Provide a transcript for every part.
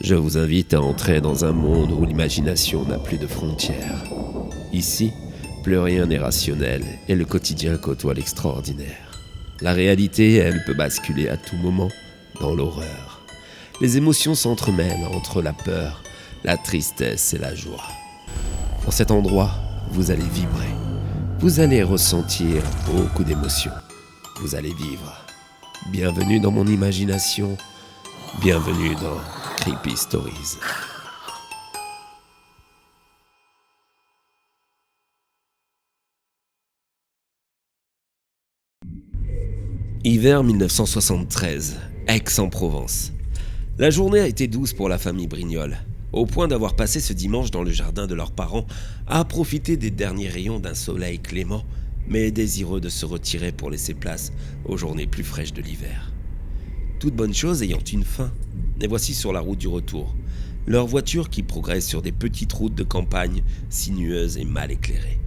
Je vous invite à entrer dans un monde où l'imagination n'a plus de frontières. Ici, plus rien n'est rationnel et le quotidien côtoie l'extraordinaire. La réalité, elle, peut basculer à tout moment dans l'horreur. Les émotions s'entremêlent entre la peur, la tristesse et la joie. Dans cet endroit, vous allez vibrer. Vous allez ressentir beaucoup d'émotions. Vous allez vivre. Bienvenue dans mon imagination. Bienvenue dans Creepy Stories. Hiver 1973, Aix-en-Provence. La journée a été douce pour la famille Brignol, au point d'avoir passé ce dimanche dans le jardin de leurs parents à profiter des derniers rayons d'un soleil clément, mais désireux de se retirer pour laisser place aux journées plus fraîches de l'hiver. Toute bonne chose ayant une fin, les voici sur la route du retour, leur voiture qui progresse sur des petites routes de campagne sinueuses et mal éclairées.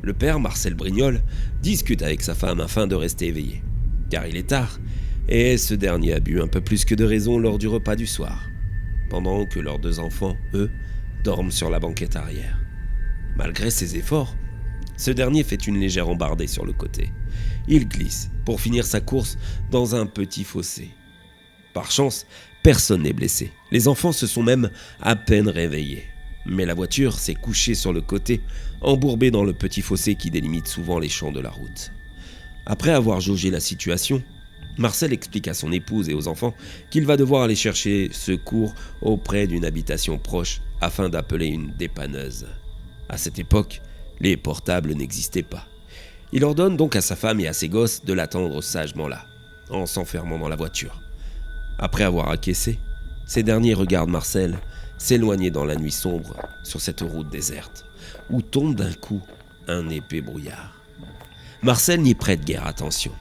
Le père, Marcel Brignol, discute avec sa femme afin de rester éveillé, car il est tard, et ce dernier a bu un peu plus que de raison lors du repas du soir, pendant que leurs deux enfants, eux, dorment sur la banquette arrière. Malgré ses efforts, ce dernier fait une légère embardée sur le côté. Il glisse pour finir sa course dans un petit fossé. Par chance, personne n'est blessé. Les enfants se sont même à peine réveillés. Mais la voiture s'est couchée sur le côté, embourbée dans le petit fossé qui délimite souvent les champs de la route. Après avoir jaugé la situation, Marcel explique à son épouse et aux enfants qu'il va devoir aller chercher secours auprès d'une habitation proche afin d'appeler une dépanneuse. À cette époque, les portables n'existaient pas. Il ordonne donc à sa femme et à ses gosses de l'attendre sagement là, en s'enfermant dans la voiture. Après avoir acquiescé, ces derniers regardent Marcel s'éloigner dans la nuit sombre sur cette route déserte, où tombe d'un coup un épais brouillard. Marcel n'y prête guère attention,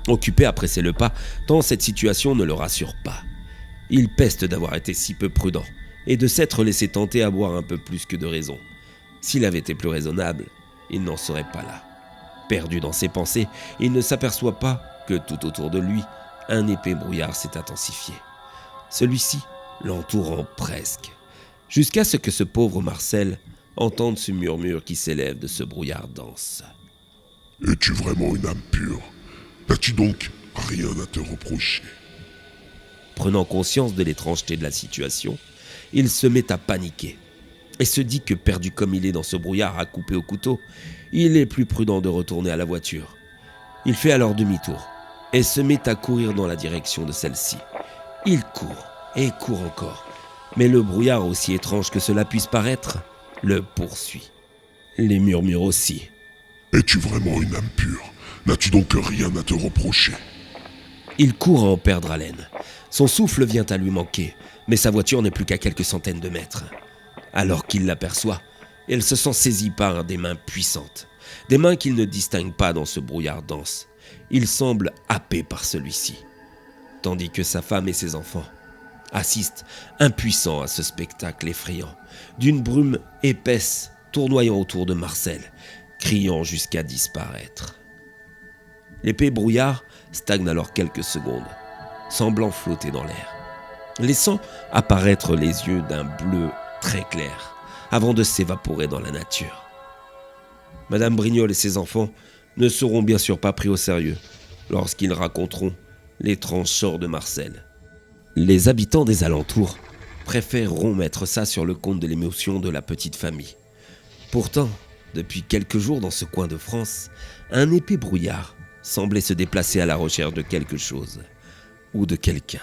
occupé à presser le pas, tant cette situation ne le rassure pas. Il peste d'avoir été si peu prudent, et de s'être laissé tenter à boire un peu plus que de raison. S'il avait été plus raisonnable, il n'en serait pas là. Perdu dans ses pensées, il ne s'aperçoit pas que tout autour de lui, un épais brouillard s'est intensifié. Celui-ci l'entourant presque, jusqu'à ce que ce pauvre Marcel entende ce murmure qui s'élève de ce brouillard dense. « Es-tu vraiment une âme pure? N'as-tu donc rien à te reprocher ?» Prenant conscience de l'étrangeté de la situation, il se met à paniquer et se dit que perdu comme il est dans ce brouillard à couper au couteau, il est plus prudent de retourner à la voiture. Il fait alors demi-tour et se met à courir dans la direction de celle-ci. Il court et court encore, mais le brouillard, aussi étrange que cela puisse paraître, le poursuit. Les murmures aussi. « Es-tu vraiment une âme pure? N'as-tu donc rien à te reprocher ?» Il court à en perdre haleine. Son souffle vient à lui manquer, mais sa voiture n'est plus qu'à quelques centaines de mètres. Alors qu'il l'aperçoit, il se sent saisi par des mains puissantes, des mains qu'il ne distingue pas dans ce brouillard dense. Il semble happé par celui-ci, tandis que sa femme et ses enfants assistent impuissants à ce spectacle effrayant, d'une brume épaisse tournoyant autour de Marcel, criant jusqu'à disparaître. L'épais brouillard stagne alors quelques secondes, semblant flotter dans l'air, laissant apparaître les yeux d'un bleu très clair, avant de s'évaporer dans la nature. Madame Brignol et ses enfants ne seront bien sûr pas pris au sérieux lorsqu'ils raconteront l'étrange sort de Marcel. Les habitants des alentours préféreront mettre ça sur le compte de l'émotion de la petite famille. Pourtant, depuis quelques jours dans ce coin de France, un épais brouillard semblait se déplacer à la recherche de quelque chose ou de quelqu'un.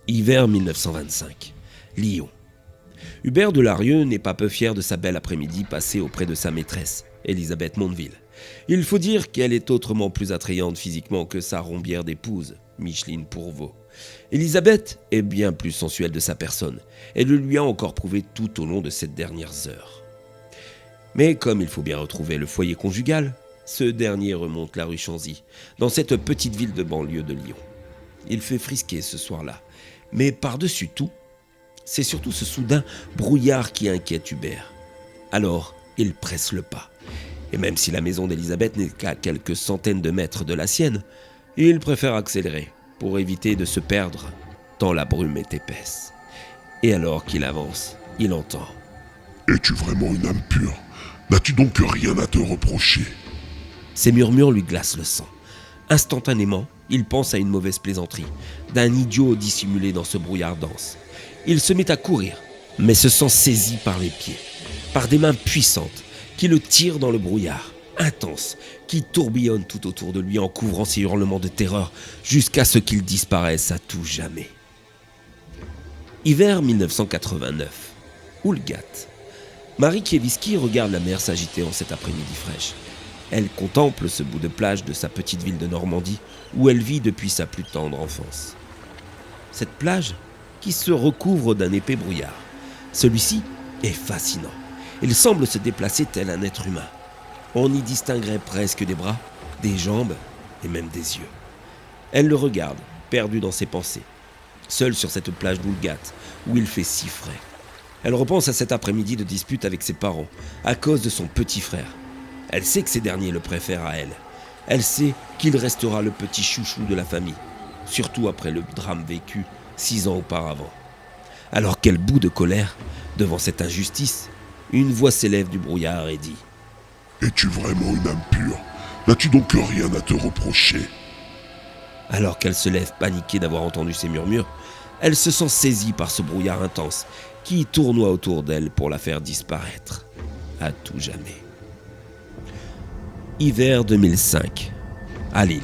Hiver 1925, Lyon. Hubert Delarieux n'est pas peu fier de sa belle après-midi passée auprès de sa maîtresse, Elisabeth Mondeville. Il faut dire qu'elle est autrement plus attrayante physiquement que sa rombière d'épouse, Micheline Pourvaux. Elisabeth est bien plus sensuelle de sa personne, et le lui a encore prouvé tout au long de ces dernières heures. Mais comme il faut bien retrouver le foyer conjugal, ce dernier remonte la rue Chanzy, dans cette petite ville de banlieue de Lyon. Il fait frisquer ce soir-là, mais par-dessus tout, c'est surtout ce soudain brouillard qui inquiète Hubert. Alors, il presse le pas. Et même si la maison d'Elisabeth n'est qu'à quelques centaines de mètres de la sienne, il préfère accélérer pour éviter de se perdre tant la brume est épaisse. Et alors qu'il avance, il entend. Es-tu vraiment une âme pure? N'as-tu donc rien à te reprocher? Ces murmures lui glacent le sang. Instantanément, il pense à une mauvaise plaisanterie, d'un idiot dissimulé dans ce brouillard dense. Il se met à courir, mais se sent saisi par les pieds, par des mains puissantes qui le tirent dans le brouillard intense, qui tourbillonne tout autour de lui en couvrant ses hurlements de terreur jusqu'à ce qu'il disparaisse à tout jamais. Hiver 1989. Oulgat. Marie Kiewicki regarde la mer s'agiter en cet après-midi fraîche. Elle contemple ce bout de plage de sa petite ville de Normandie où elle vit depuis sa plus tendre enfance. Cette plage qui se recouvre d'un épais brouillard. Celui-ci est fascinant. Il semble se déplacer tel un être humain. On y distinguerait presque des bras, des jambes et même des yeux. Elle le regarde, perdu dans ses pensées, seule sur cette plage d'Oulgat où il fait si frais. Elle repense à cet après-midi de dispute avec ses parents à cause de son petit frère. Elle sait que ces derniers le préfèrent à elle. Elle sait qu'il restera le petit chouchou de la famille, surtout après le drame vécu 6 ans auparavant. Alors qu'elle bout de colère devant cette injustice, une voix s'élève du brouillard et dit « Es-tu vraiment une âme pure? N'as-tu donc rien à te reprocher? » Alors qu'elle se lève paniquée d'avoir entendu ces murmures, elle se sent saisie par ce brouillard intense qui tournoie autour d'elle pour la faire disparaître à tout jamais. Hiver 2005, à Lille.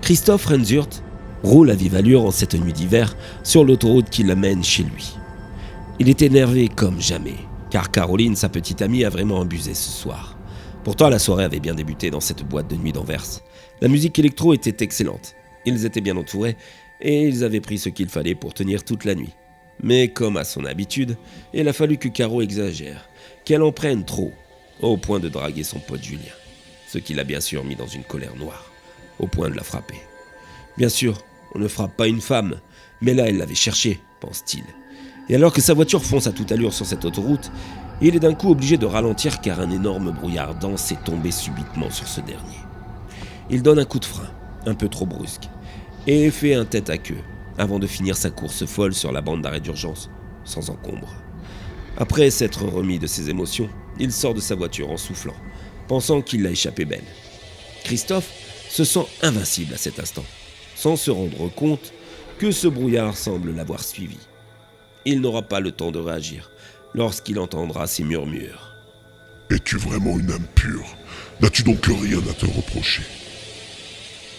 Christophe Renzurt roule à vive allure en cette nuit d'hiver sur l'autoroute qui l'amène chez lui. Il est énervé comme jamais, car Caroline, sa petite amie, a vraiment abusé ce soir. Pourtant, la soirée avait bien débuté dans cette boîte de nuit d'Anvers. La musique électro était excellente. Ils étaient bien entourés et ils avaient pris ce qu'il fallait pour tenir toute la nuit. Mais comme à son habitude, il a fallu que Caro exagère, qu'elle en prenne trop, au point de draguer son pote Julien. Ce qui l'a bien sûr mis dans une colère noire, au point de la frapper. Bien sûr, on ne frappe pas une femme, mais là elle l'avait cherché, pense-t-il. Et alors que sa voiture fonce à toute allure sur cette autoroute, il est d'un coup obligé de ralentir car un énorme brouillard dense est tombé subitement sur ce dernier. Il donne un coup de frein, un peu trop brusque, et fait un tête à queue, avant de finir sa course folle sur la bande d'arrêt d'urgence, sans encombre. Après s'être remis de ses émotions, il sort de sa voiture en soufflant, pensant qu'il l'a échappé belle. Christophe se sent invincible à cet instant, sans se rendre compte que ce brouillard semble l'avoir suivi. Il n'aura pas le temps de réagir lorsqu'il entendra ces murmures. Es-tu vraiment une âme pure? N'as-tu donc rien à te reprocher?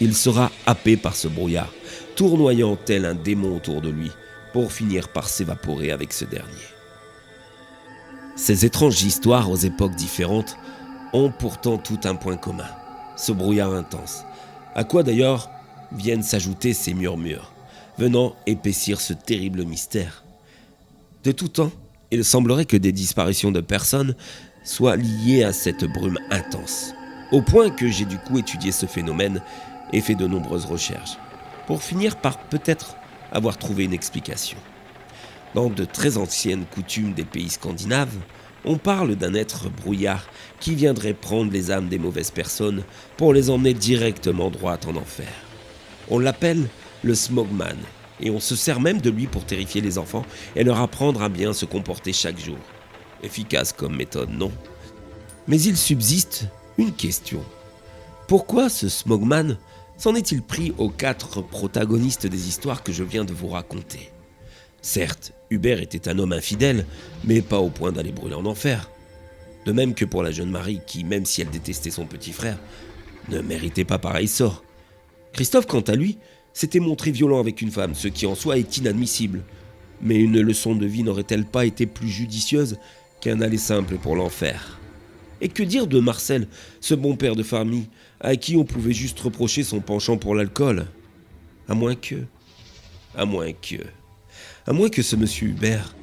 Il sera happé par ce brouillard, tournoyant tel un démon autour de lui, pour finir par s'évaporer avec ce dernier. Ces étranges histoires aux époques différentes ont pourtant tout un point commun, ce brouillard intense. À quoi d'ailleurs viennent s'ajouter ces murmures, venant épaissir ce terrible mystère. De tout temps, il semblerait que des disparitions de personnes soient liées à cette brume intense, au point que j'ai du coup étudié ce phénomène et fait de nombreuses recherches, pour finir par peut-être avoir trouvé une explication. Dans de très anciennes coutumes des pays scandinaves, on parle d'un être brouillard qui viendrait prendre les âmes des mauvaises personnes pour les emmener directement droit en enfer. On l'appelle le Smogman, et on se sert même de lui pour terrifier les enfants et leur apprendre à bien se comporter chaque jour. Efficace comme méthode, non? Mais il subsiste une question. Pourquoi ce Smogman s'en est-il pris aux 4 protagonistes des histoires que je viens de vous raconter? Certes, Hubert était un homme infidèle, mais pas au point d'aller brûler en enfer. De même que pour la jeune Marie qui, même si elle détestait son petit frère, ne méritait pas pareil sort. Christophe, quant à lui, s'était montré violent avec une femme, ce qui en soi est inadmissible. Mais une leçon de vie n'aurait-elle pas été plus judicieuse qu'un aller simple pour l'enfer? Et que dire de Marcel, ce bon père de famille, à qui on pouvait juste reprocher son penchant pour l'alcool? À moins que ce monsieur Hubert,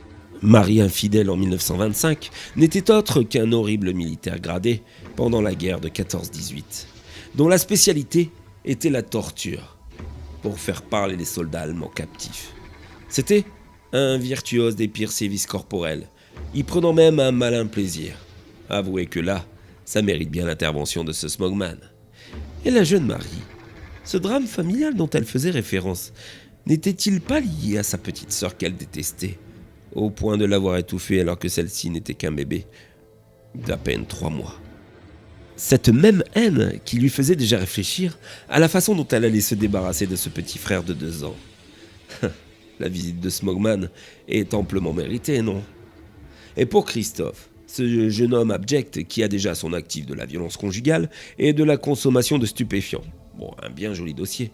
mari infidèle en 1925, n'était autre qu'un horrible militaire gradé pendant la guerre de 14-18, dont la spécialité était la torture, pour faire parler les soldats allemands captifs. C'était un virtuose des pires sévices corporels, y prenant même un malin plaisir. Avouez que là, ça mérite bien l'intervention de ce Smogman. Et la jeune Marie, ce drame familial dont elle faisait référence, N'était-il pas lié à sa petite sœur qu'elle détestait, au point de l'avoir étouffée alors que celle-ci n'était qu'un bébé d'à peine 3 mois? Cette même haine qui lui faisait déjà réfléchir à la façon dont elle allait se débarrasser de ce petit frère de 2 ans. La visite de Smogman est amplement méritée, non? Et pour Christophe, ce jeune homme abject qui a déjà à son actif de la violence conjugale et de la consommation de stupéfiants. Bon, un bien joli dossier.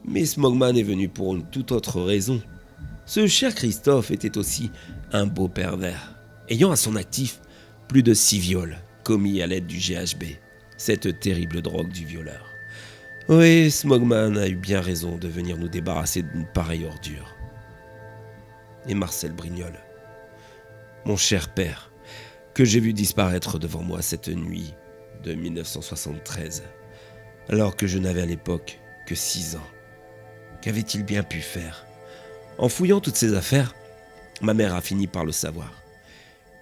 Mais Smogman est venu pour une toute autre raison. Ce cher Christophe était aussi un beau pervers, ayant à son actif plus de 6 viols commis à l'aide du GHB, cette terrible drogue du violeur. Oui, Smogman a eu bien raison de venir nous débarrasser d'une pareille ordure. Et Marcel Brignolle, mon cher père, que j'ai vu disparaître devant moi cette nuit de 1973, alors que je n'avais à l'époque que 6 ans. Qu'avait-il bien pu faire? En fouillant toutes ses affaires, ma mère a fini par le savoir.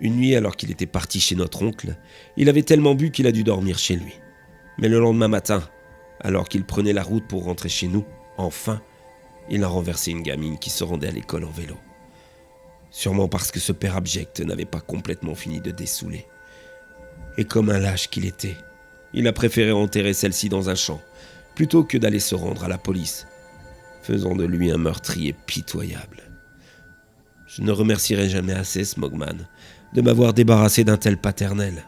Une nuit, alors qu'il était parti chez notre oncle, il avait tellement bu qu'il a dû dormir chez lui. Mais le lendemain matin, alors qu'il prenait la route pour rentrer chez nous, enfin, il a renversé une gamine qui se rendait à l'école en vélo. Sûrement parce que ce père abject n'avait pas complètement fini de dessouler. Et comme un lâche qu'il était, il a préféré enterrer celle-ci dans un champ, plutôt que d'aller se rendre à la police, faisant de lui un meurtrier pitoyable. Je ne remercierai jamais assez Smogman de m'avoir débarrassé d'un tel paternel.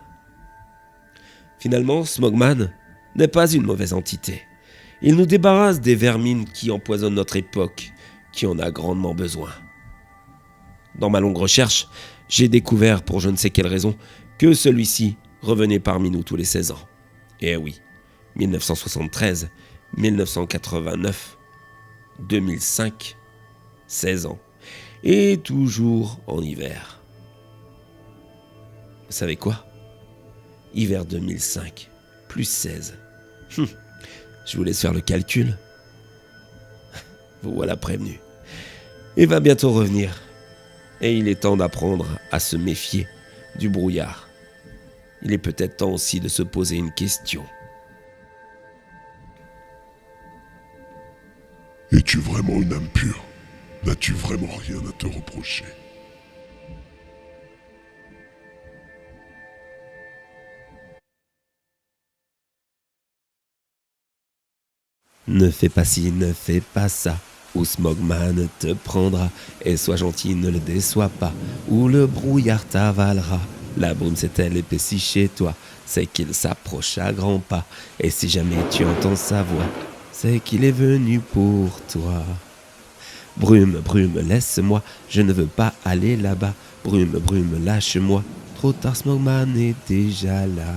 Finalement, Smogman n'est pas une mauvaise entité. Il nous débarrasse des vermines qui empoisonnent notre époque, qui en a grandement besoin. Dans ma longue recherche, j'ai découvert, pour je ne sais quelle raison, que celui-ci revenait parmi nous tous les 16 ans. Et oui, 1973, 1989, 2005, 16 ans. Et toujours en hiver. Vous savez quoi? Hiver 2005, plus 16. Je vous laisse faire le calcul. Vous voilà prévenu. Il va bientôt revenir. Et il est temps d'apprendre à se méfier du brouillard. Il est peut-être temps aussi de se poser une question. Es-tu vraiment une âme pure? N'as-tu vraiment rien à te reprocher? Ne fais pas ci, ne fais pas ça, ou Smogman te prendra, et sois gentil, ne le déçois pas, ou le brouillard t'avalera. La brume s'est-elle épaissie chez toi, c'est qu'il s'approche à grands pas, et si jamais tu entends sa voix, c'est qu'il est venu pour toi. Brume, brume, laisse-moi, je ne veux pas aller là-bas. Brume, brume, lâche-moi, trop tard Smogman est déjà là.